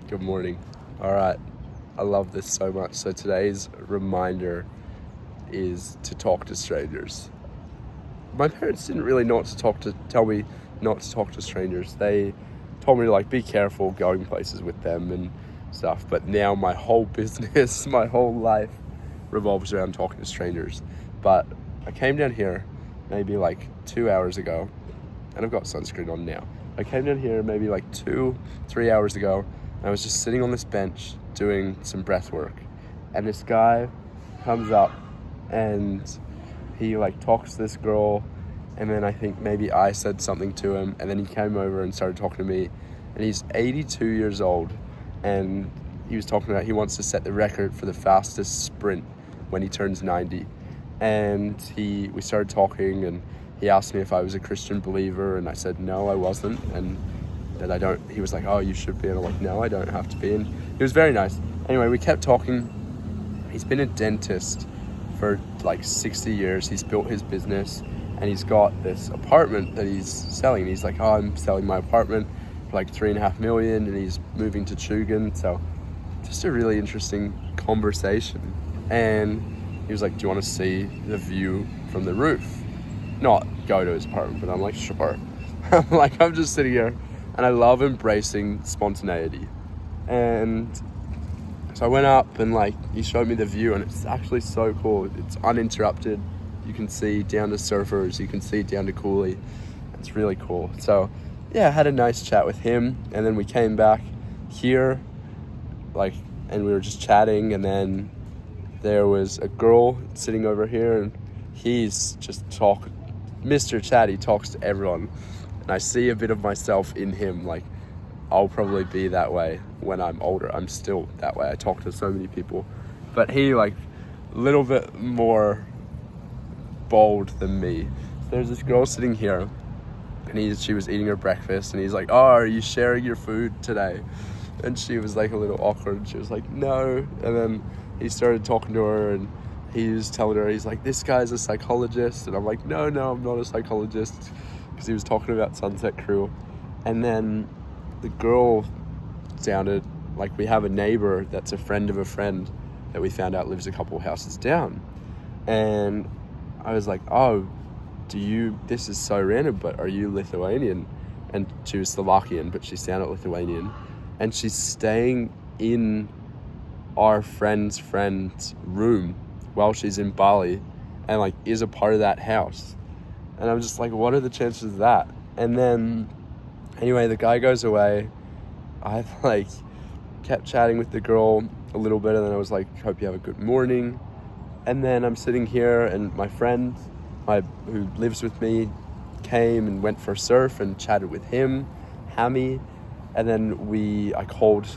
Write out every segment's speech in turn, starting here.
Good morning. All right. I love this so much. So today's reminder is to talk to strangers. My parents didn't really tell me not to talk to strangers. They told me to be careful going places with them and stuff. But now my whole business, my whole life revolves around talking to strangers. But I came down here maybe 2 hours ago, and I've got sunscreen on now. I came down here maybe 2-3 hours ago, and I was just sitting on this bench doing some breath work, and this guy comes up and he talks to this girl, and then I think maybe I said something to him, and then he came over and started talking to me, and he's 82 years old, and he was talking about he wants to set the record for the fastest sprint when he turns 90. And we started talking, and he asked me if I was a Christian believer, and I said no, I wasn't, and that I don't. He was like, oh, you should be, and I'm like, no, I don't have to be. And he was very nice. Anyway, we kept talking. He's been a dentist for 60 years. He's built his business, and he's got this apartment that he's selling. He's like, oh, I'm selling my apartment for $3.5 million, and he's moving to Chugan. So just a really interesting conversation. And he was like, do you want to see the view from the roof? Not go to his apartment, but I'm like, sure. I'm just sitting here, and I love embracing spontaneity. And so I went up, and he showed me the view, and it's actually so cool. It's uninterrupted. You can see down to Surfers, you can see down to Cooley. It's really cool. So yeah, I had a nice chat with him, and then we came back here, and we were just chatting, and then there was a girl sitting over here, and he's just Mr. Chatty talks to everyone, and I see a bit of myself in him. I'll probably be that way when I'm older. I'm still that way. I talk to so many people, but he a little bit more bold than me. So there's this girl sitting here, and she was eating her breakfast, and he's like, oh, are you sharing your food today? And she was a little awkward. She was like, no. And then he started talking to her, and he was telling her, he's like, this guy's a psychologist. And I'm like, no, I'm not a psychologist, because he was talking about Sunset Crew. And then the girl sounded like we have a neighbor that's a friend of a friend that we found out lives a couple houses down. And I was like, oh, this is so random, but are you Lithuanian? And she was Slovakian, but she sounded Lithuanian. And she's staying in our friend's room while she's in Bali, and is a part of that house. And I'm just like, what are the chances of that? And then anyway, the guy goes away. I kept chatting with the girl a little bit, and then I was like, hope you have a good morning. And then I'm sitting here, and my friend who lives with me came and went for a surf and chatted with him, Hammy. And then I called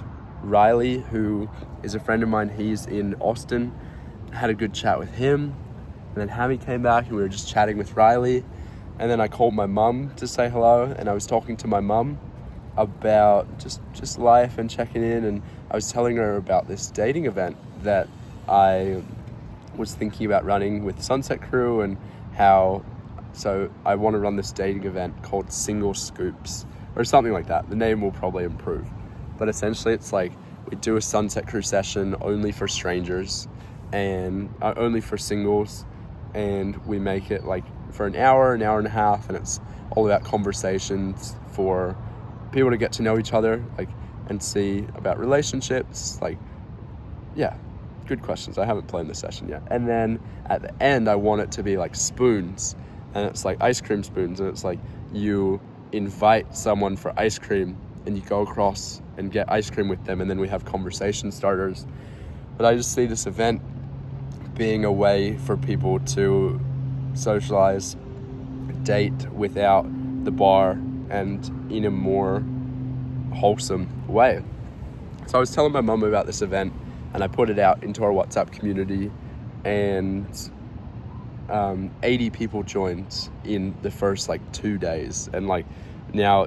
Riley, who is a friend of mine. He's in Austin. Had a good chat with him. And then Hammy came back, and we were just chatting with Riley. And then I called my mum to say hello, and I was talking to my mum about just life and checking in, and I was telling her about this dating event that I was thinking about running with Sunset Crew, and so I want to run this dating event called Single Scoops, or something like that. The name will probably improve. But essentially it's we do a Sunset Crew session only for strangers, and only for singles, and we make it for an hour and a half, and it's all about conversations for people to get to know each other, and see about relationships. Yeah, good questions. I haven't planned the session yet. And then at the end, I want it to be spoons, and it's ice cream spoons, and it's you invite someone for ice cream, and you go across and get ice cream with them, and then we have conversation starters. But I just see this event being a way for people to socialize, date without the bar, and in a more wholesome way. So I was telling my mum about this event, and I put it out into our WhatsApp community, and 80 people joined in the first 2 days, and now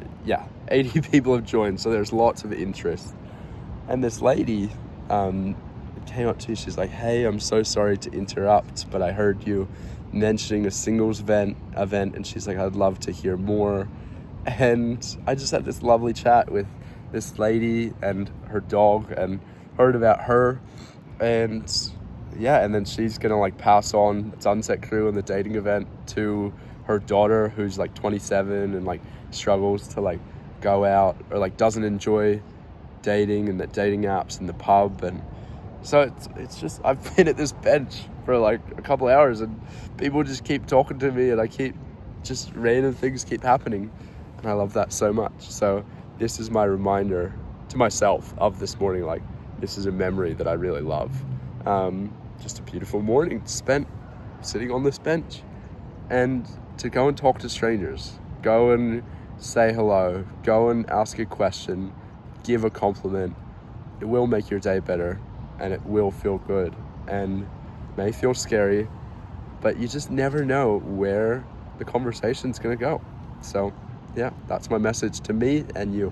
80 people have joined, so there's lots of interest. And this lady came up to me. She's like, hey, I'm so sorry to interrupt, but I heard you mentioning a singles event, and she's like, I'd love to hear more. And I just had this lovely chat with this lady and her dog and heard about her, and yeah, and then she's gonna like pass on Sunset Crew and the dating event to her daughter, who's like 27 and like struggles to like go out, or like doesn't enjoy dating and the dating apps and the pub. And so it's just, I've been at this bench for like a couple hours and people just keep talking to me, and I keep just random things keep happening, and I love that so much. So this is my reminder to myself of this morning. Like, this is a memory that I really love. Just a beautiful morning spent sitting on this bench, and to go and talk to strangers, go and say hello, go and ask a question, give a compliment. It will make your day better, and it will feel good, and may feel scary, but you just never know where the conversation's gonna go. So yeah, that's my message to me and you.